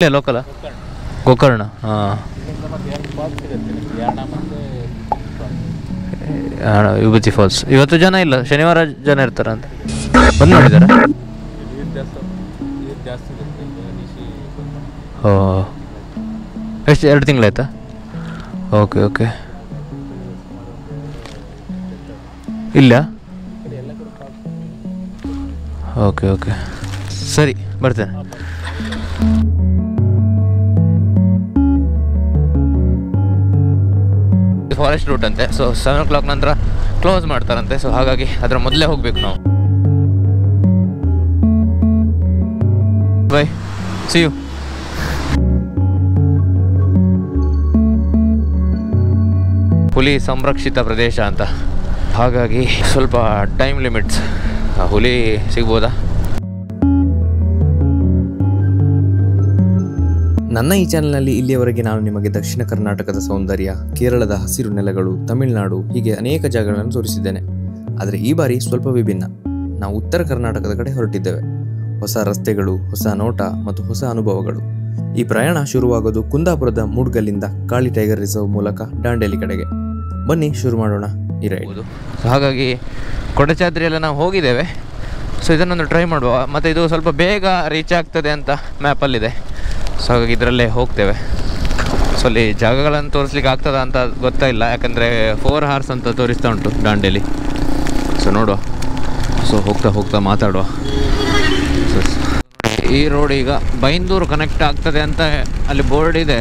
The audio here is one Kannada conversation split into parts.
ಇಲ್ಲೇ ಲೋಕಲ ಗೋಕರ್ಣ. ಹಾಂ, ವಿಭೂತಿ ಫಾಲ್ಸ್. ಇವತ್ತು ಜನ ಇಲ್ಲ, ಶನಿವಾರ ಜನ ಇರ್ತಾರ ಅಂತ ಬಂದು ಮಾಡಿದಾರ. ಓ, ಎಷ್ಟು 2 ತಿಂಗಳಾಯ್ತಾ? Okay okay. ಇಲ್ಲ, ಓಕೆ ಓಕೆ, ಸರಿ ಬರ್ತೇನೆ. ಫಾರೆಸ್ಟ್ ರೂಟ್ ಅಂತೆ. ಸೊ 7 o'clock ನಂತರ ಕ್ಲೋಸ್ ಮಾಡ್ತಾರಂತೆ. ಸೊ ಹಾಗಾಗಿ ಅದರ ಮೊದಲೇ ಹೋಗ್ಬೇಕು ನಾವು. Bye, see you. ಹುಲಿ ಸಂರಕ್ಷಿತ ಪ್ರದೇಶ ಅಂತ, ಹಾಗಾಗಿ ಸ್ವಲ್ಪ ಟೈಮ್ ಲಿಮಿಟ್ಸ್. ಹುಲಿ ಸಿಗ್ಬೋದಾ? ನನ್ನ ಈ ಚಾನೆಲ್ನಲ್ಲಿ ಇಲ್ಲಿಯವರೆಗೆ ನಾನು ನಿಮಗೆ ದಕ್ಷಿಣ ಕರ್ನಾಟಕದ ಸೌಂದರ್ಯ, ಕೇರಳದ ಹಸಿರು ನೆಲಗಳು, ತಮಿಳುನಾಡು, ಹೀಗೆ ಅನೇಕ ಜಾಗಗಳನ್ನು ತೋರಿಸಿದ್ದೇನೆ. ಆದರೆ ಈ ಬಾರಿ ಸ್ವಲ್ಪ ವಿಭಿನ್ನ. ನಾವು ಉತ್ತರ ಕರ್ನಾಟಕದ ಕಡೆ ಹೊರಟಿದ್ದೇವೆ. ಹೊಸ ರಸ್ತೆಗಳು, ಹೊಸ ನೋಟ ಮತ್ತು ಹೊಸ ಅನುಭವಗಳು. ಈ ಪ್ರಯಾಣ ಶುರುವಾಗೋದು ಕುಂದಾಪುರದ ಮೂಡ್ಗಲ್ಲಿಂದ ಕಾಳಿ ಟೈಗರ್ ರಿಸರ್ವ್ ಮೂಲಕ ದಾಂಡೇಲಿ ಕಡೆಗೆ. ಬನ್ನಿ ಶುರು ಮಾಡೋಣ ಈ ರೈಡ್. ಹಾಗಾಗಿ ಕೊಡಚಾದ್ರಿಯೆಲ್ಲ ನಾವು ಹೋಗಿದ್ದೇವೆ. ಸೊ ಇದನ್ನೊಂದು ಟ್ರೈ ಮಾಡುವ. ಮತ್ತು ಇದು ಸ್ವಲ್ಪ ಬೇಗ ರೀಚ್ ಆಗ್ತದೆ ಅಂತ ಮ್ಯಾಪಲ್ಲಿದೆ. ಸೊ ಹಾಗಾಗಿ ಇದರಲ್ಲೇ ಹೋಗ್ತೇವೆ. ಸೊ ಅಲ್ಲಿ ಜಾಗಗಳನ್ನು ತೋರಿಸ್ಲಿಕ್ಕೆ ಆಗ್ತದ ಅಂತ ಗೊತ್ತಾಯಿಲ್ಲ, ಯಾಕಂದರೆ 4 hours ಅಂತ ತೋರಿಸ್ತಾ ಉಂಟು ದಾಂಡೇಲಿ. ಸೊ ನೋಡುವ. ಸೊ ಹೋಗ್ತಾ ಹೋಗ್ತಾ ಮಾತಾಡುವ. ಸೊ ಈ ರೋಡ್ ಈಗ ಬೈಂದೂರು ಕನೆಕ್ಟ್ ಆಗ್ತದೆ ಅಂತ ಅಲ್ಲಿ ಬೋರ್ಡ್ ಇದೆ.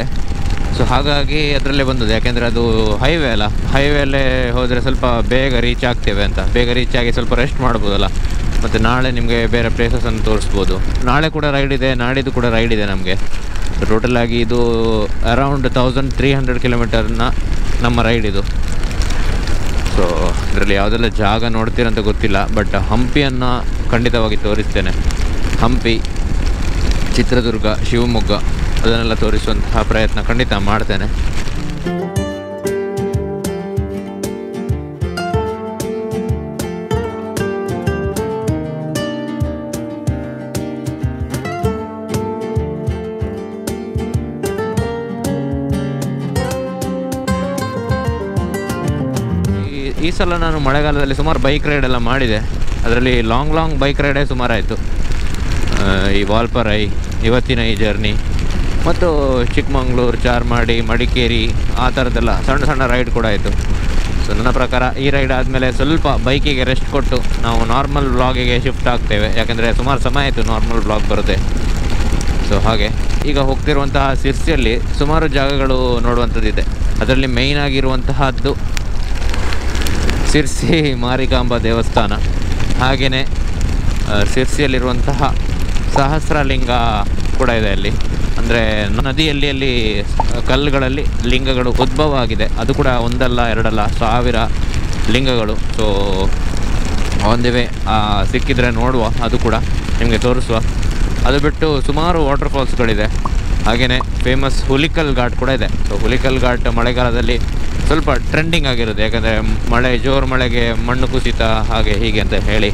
ಸೊ ಹಾಗಾಗಿ ಅದರಲ್ಲೇ ಬಂದದ್ದು, ಯಾಕೆಂದರೆ ಅದು ಹೈವೇ ಅಲ್ಲ. ಹೈವೇಲ್ಲೇ ಹೋದರೆ ಸ್ವಲ್ಪ ಬೇಗ ರೀಚ್ ಆಗ್ತೇವೆ ಅಂತ. ಬೇಗ ರೀಚ್ ಆಗಿ ಸ್ವಲ್ಪ ರೆಸ್ಟ್ ಮಾಡ್ಬೋದಲ್ಲ. ಮತ್ತು ನಾಳೆ ನಿಮಗೆ ಬೇರೆ ಪ್ಲೇಸಸನ್ನು ತೋರಿಸ್ಬೋದು. ನಾಳೆ ಕೂಡ ರೈಡ್ ಇದೆ, ನಾಡಿದ್ದು ಕೂಡ ರೈಡ್ ಇದೆ ನಮಗೆ. ಟೋಟಲ್ ಆಗಿ ಇದು ಅರೌಂಡ್ 1300 ಕಿಲೋಮೀಟರ್ನ ನಮ್ಮ ರೈಡ್ ಇದು. ಸೊ ಇದರಲ್ಲಿ ಯಾವುದೆಲ್ಲ ಜಾಗ ನೋಡ್ತೀರಂತ ಗೊತ್ತಿಲ್ಲ, ಬಟ್ ಹಂಪಿಯನ್ನು ಖಂಡಿತವಾಗಿ ತೋರಿಸ್ತೇನೆ. ಹಂಪಿ, ಚಿತ್ರದುರ್ಗ, ಶಿವಮೊಗ್ಗ ಅದನ್ನೆಲ್ಲ ತೋರಿಸುವಂತಹ ಪ್ರಯತ್ನ ಖಂಡಿತ ಮಾಡ್ತೇನೆ. ಈ ಸಲ ನಾನು ಮಳೆಗಾಲದಲ್ಲಿ ಸುಮಾರು ಬೈಕ್ ರೈಡೆಲ್ಲ ಮಾಡಿದೆ. ಅದರಲ್ಲಿ ಲಾಂಗ್ ಬೈಕ್ ರೈಡೇ ಸುಮಾರಾಯಿತು. ಈ ವಾಲ್ಪರೈ, ಇವತ್ತಿನ ಈ ಜರ್ನಿ, ಮತ್ತು ಚಿಕ್ಕಮಂಗ್ಳೂರು, ಚಾರ್ಮಾಡಿ, ಮಡಿಕೇರಿ, ಆ ಥರದ್ದೆಲ್ಲ ಸಣ್ಣ ರೈಡ್ ಕೂಡ ಆಯಿತು. ಸೊ ನನ್ನ ಪ್ರಕಾರ ಈ ರೈಡ್ ಆದಮೇಲೆ ಸ್ವಲ್ಪ ಬೈಕಿಗೆ ರೆಸ್ಟ್ ಕೊಟ್ಟು ನಾವು ನಾರ್ಮಲ್ ವ್ಲಾಗಿಗೆ ಶಿಫ್ಟ್ ಆಗ್ತೇವೆ. ಯಾಕೆಂದರೆ ಸುಮಾರು ಸಮಯ ಆಯಿತು ನಾರ್ಮಲ್ ವ್ಲಾಗ್ ಬರುತ್ತೆ. ಸೊ ಹಾಗೆ ಈಗ ಹೋಗ್ತಿರುವಂತಹ ಸಿರ್ಸಿಯಲ್ಲಿ ಸುಮಾರು ಜಾಗಗಳು ನೋಡುವಂಥದ್ದಿದೆ. ಅದರಲ್ಲಿ ಮೇಯ್ನ್ ಆಗಿರುವಂತಹದ್ದು ಸಿರ್ಸಿ ಮಾರಿಕಾಂಬ ದೇವಸ್ಥಾನ. ಹಾಗೆಯೇ ಸಿರ್ಸಿಯಲ್ಲಿರುವಂತಹ ಸಹಸ್ರಲಿಂಗ ಕೂಡ ಇದೆ ಅಲ್ಲಿ. ಅಂದರೆ ನದಿಯಲ್ಲಿ ಅಲ್ಲಿ ಕಲ್ಲುಗಳಲ್ಲಿ ಲಿಂಗಗಳು ಉದ್ಭವ ಆಗಿದೆ. ಅದು ಕೂಡ ಒಂದಲ್ಲ ಎರಡಲ್ಲ 1000 ಲಿಂಗಗಳು. ಸೊ ಒಂದಿವೆ ಸಿಕ್ಕಿದರೆ ನೋಡುವ, ಅದು ಕೂಡ ನಿಮಗೆ ತೋರಿಸುವ. ಅದು ಬಿಟ್ಟು ಸುಮಾರು ವಾಟರ್ ಫಾಲ್ಸ್ಗಳಿದೆ. ಹಾಗೆಯೇ ಫೇಮಸ್ ಹುಲಿಕಲ್ ಘಾಟ್ ಕೂಡ ಇದೆ. ಸೊ ಹುಲಿಕಲ್ ಘಾಟ್ ಮಳೆಗಾಲದಲ್ಲಿ ಸ್ವಲ್ಪ ಟ್ರೆಂಡಿಂಗ್ ಆಗಿರುತ್ತೆ, ಯಾಕಂದರೆ ಜೋರು ಮಳೆಗೆ ಮಣ್ಣು ಕುಸಿತ ಹಾಗೆ ಹೀಗೆ ಅಂತ ಹೇಳಿ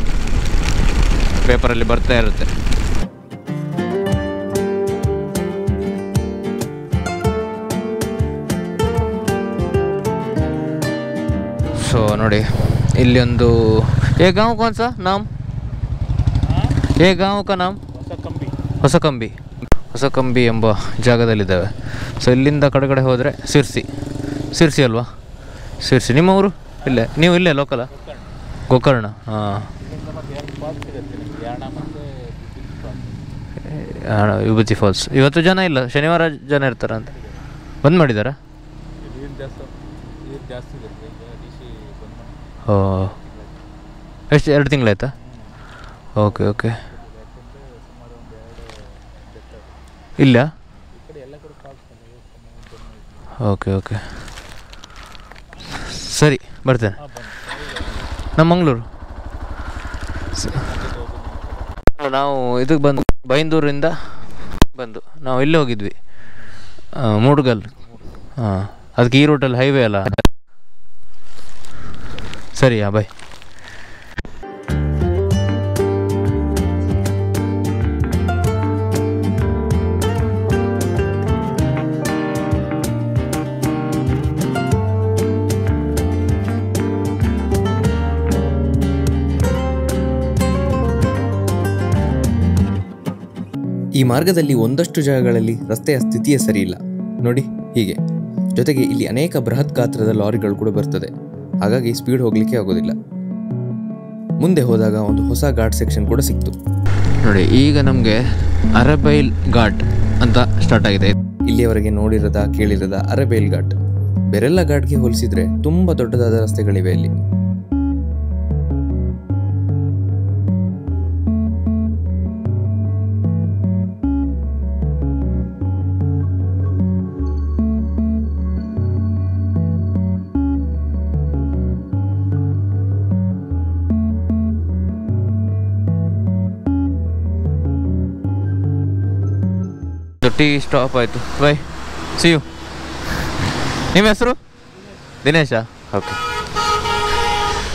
ಪೇಪರಲ್ಲಿ ಬರ್ತಾ ಇರುತ್ತೆ. ಸೊ ನೋಡಿ, ಇಲ್ಲಿ ಒಂದು ಗಾಂವ್ ಕೌನ್ ಸಾ ನಾಮ್? ಗಾಂವ್ ಕಾ ನಾಮ್ ಹೊಸಕಂಬಿ ಎಂಬ ಜಾಗದಲ್ಲಿದ್ದಾವೆ. ಸೊ ಇಲ್ಲಿಂದ ಕಡೆ ಹೋದರೆ ಸಿರ್ಸಿ ಅಲ್ವಾ? ಸಿರ್ಸಿ. ನಿಮ್ಮ ಊರು? ಇಲ್ಲೇ, ನೀವು ಇಲ್ಲೇ ಲೋಕಲ ಗೋಕರ್ಣ. ಹಾಂ, ವಿಭೂತಿ ಫಾಲ್ಸ್. ಇವತ್ತು ಜನ ಇಲ್ಲ, ಶನಿವಾರ ಜನ ಇರ್ತಾರ ಅಂತ ಬಂದ್ ಮಾಡಿದಾರಾ? ಓ, ಎಷ್ಟು 2 ತಿಂಗಳಾಯ್ತಾ? Okay okay. ಇಲ್ಲ, ಓಕೆ ಓಕೆ, ಸರಿ ಬರ್ತೇನೆ. ನಮ್ಮ ಮಂಗಳೂರು. ನಾವು ಇದಕ್ಕೆ ಬಂದು ಬೈಂದೂರಿಂದ ನಾವು ಇಲ್ಲೇ ಹೋಗಿದ್ವಿ, ಮೂಡ್ಗಲ್. ಹಾಂ, ಅದಕ್ಕೆ ಈ ರೂಟಲ್ಲಿ ಹೈವೇ ಅಲ್ಲ. ಸರಿಯಾ, ಬಾಯ್. ಈ ಮಾರ್ಗದಲ್ಲಿ ಒಂದಷ್ಟು ಜಾಗಗಳಲ್ಲಿ ರಸ್ತೆಯ ಸ್ಥಿತಿಯೇ ಸರಿಯಿಲ್ಲ ನೋಡಿ ಹೀಗೆ. ಜೊತೆಗೆ ಇಲ್ಲಿ ಅನೇಕ ಬೃಹತ್ ಗಾತ್ರದ ಲಾರಿಗಳು ಕೂಡ ಬರ್ತದೆ, ಹಾಗಾಗಿ ಸ್ಪೀಡ್ ಹೋಗ್ಲಿಕ್ಕೆ ಆಗೋದಿಲ್ಲ. ಮುಂದೆ ಹೋದಾಗ ಒಂದು ಹೊಸ ಘಾಟ್ ಸೆಕ್ಷನ್ ಕೂಡ ಸಿಕ್ತು ನೋಡಿ. ಈಗ ನಮಗೆ ಅರಬೈಲ್ ಘಾಟ್ ಅಂತ ಸ್ಟಾರ್ಟ್ ಆಗಿದೆ. ಇಲ್ಲಿಯವರೆಗೆ ನೋಡಿರದ ಕೇಳಿರದ ಅರಬೈಲ್ ಘಾಟ್ ಬೇರೆಲ್ಲ ಘಾಟ್ಗೆ ಹೋಲಿಸಿದ್ರೆ ತುಂಬಾ ದೊಡ್ಡದಾದ ರಸ್ತೆಗಳಿವೆ ಇಲ್ಲಿ. ಟೀ ಸ್ಟಾಪ್ ಆಯಿತು. Bye, see you. ನಿಮ್ಮ ಹೆಸರು? ದಿನೇಶ. ಓಕೆ.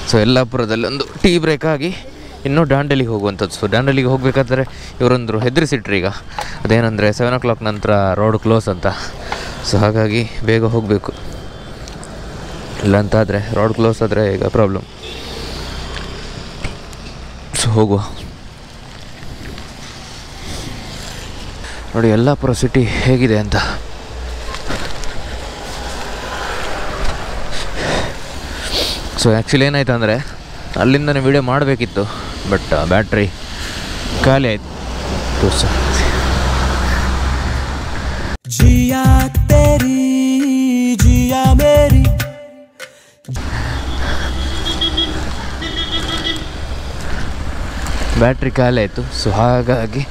ಸೊ ಯಲ್ಲಾಪುರದಲ್ಲಿ ಒಂದು ಟೀ ಬ್ರೇಕ್ ಆಗಿ ಇನ್ನೂ ದಾಂಡೇಲಿಗೆ ಹೋಗುವಂಥದ್ದು. ಸೊ ದಾಂಡೇಲಿಗೆ ಹೋಗಬೇಕಾದ್ರೆ ಇವರೊಂದು ಹೆದರಿಸಿಟ್ರಿ ಈಗ, ಅದೇನೆಂದರೆ 7 o'clock ನಂತರ ರೋಡ್ ಕ್ಲೋಸ್ ಅಂತ. ಸೊ ಹಾಗಾಗಿ ಬೇಗ ಹೋಗಬೇಕು, ಇಲ್ಲಾಂತಾದರೆ ರೋಡ್ ಕ್ಲೋಸ್ ಆದರೆ ಈಗ ಪ್ರಾಬ್ಲಮ್. ಸೊ ಹೋಗುವ. ನೋಡಿ ಯಲ್ಲಾಪುರ ಸಿಟಿ ಹೇಗಿದೆ ಅಂತ. ಸೊ ಆ್ಯಕ್ಚುಲಿ ಏನಾಯ್ತು ಅಂದರೆ ಅಲ್ಲಿಂದನೇ ವಿಡಿಯೋ ಮಾಡಬೇಕಿತ್ತು, ಬಟ್ ಬ್ಯಾಟ್ರಿ ಖಾಲಿ ಆಯಿತು. ಜಿಯಾ ತೇರಿ ಜಿಯಾ ಮೇರಿ, ಬ್ಯಾಟ್ರಿ ಖಾಲಿ ಆಯಿತು. ಸೊ ಹಾಗಾಗಿ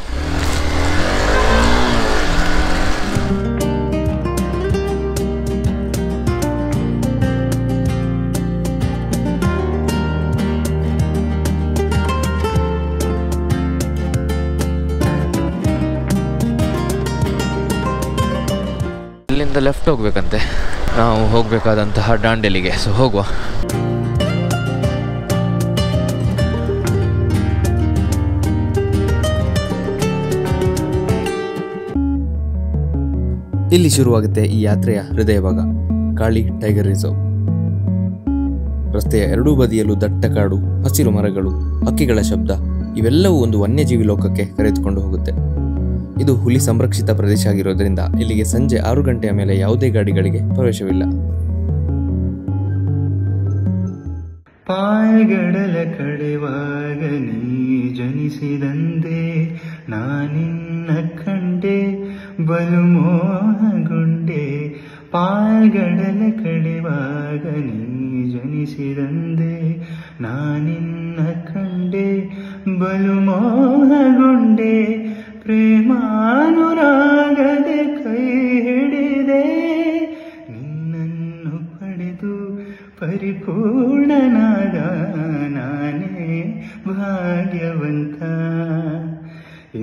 ಇಲ್ಲಿಂದ ಲೆಫ್ಟ್ ಹೋಗ್ಬೇಕಂತೆ ನಾವು ಹೋಗಬೇಕಾದಂತಹ ದಾಂಡೇಲಿಗೆ. ಸೊ ಹೋಗುವ. ಇಲ್ಲಿ ಶುರುವಾಗುತ್ತೆ ಈ ಯಾತ್ರೆಯ ಹೃದಯ ಭಾಗ, ಕಾಳಿ ಟೈಗರ್ ರಿಸರ್ವ್. ರಸ್ತೆಯ ಎರಡೂ ಬದಿಯಲ್ಲೂ ದಟ್ಟ ಕಾಡು, ಹಸಿರು ಮರಗಳು, ಹಕ್ಕಿಗಳ ಶಬ್ದ ಇವೆಲ್ಲವೂ ಒಂದು ವನ್ಯಜೀವಿ ಲೋಕಕ್ಕೆ ಕರೆದುಕೊಂಡು ಹೋಗುತ್ತೆ. ಇದು ಹುಲಿ ಸಂರಕ್ಷಿತ ಪ್ರದೇಶ ಆಗಿರೋದ್ರಿಂದ ಇಲ್ಲಿಗೆ ಸಂಜೆ 6 ಗಂಟೆಯ ಮೇಲೆ ಯಾವುದೇ ಗಾಡಿಗಳಿಗೆ ಪ್ರವೇಶವಿಲ್ಲ. ಪಾಯಗಡಲ ಕಡೆವಾಗ ನೀ ಜನಿಸಿದಂದೆ ನಾನಿನ್ನ ಕಂಡೆ ಬಲು ಮೋಹಗೊಂಡೆ. ಪಾಯಗಡಲ ಕಡೆವಾಗ ನೀ ಜನಿಸಿದಂದೆ ನಾನಿನ್ನ ಕಂಡೆ ಬಲು ಮೋಹಗೊಂಡೆ. ಪ್ರೇಮಾನುರಾಗದೆ ಕೈ ಹಿಡಿದೆ ನಿನ್ನನ್ನು ಪಡೆದು ಪರಿಪೂರ್ಣನಾದ ನಾನೇ ಭಾಗ್ಯವಂತ.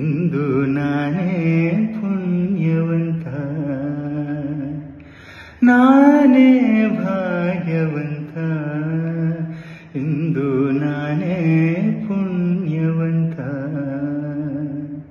ಇಂದು ನಾನೇ ಪುಣ್ಯವಂತ, ನಾನೇ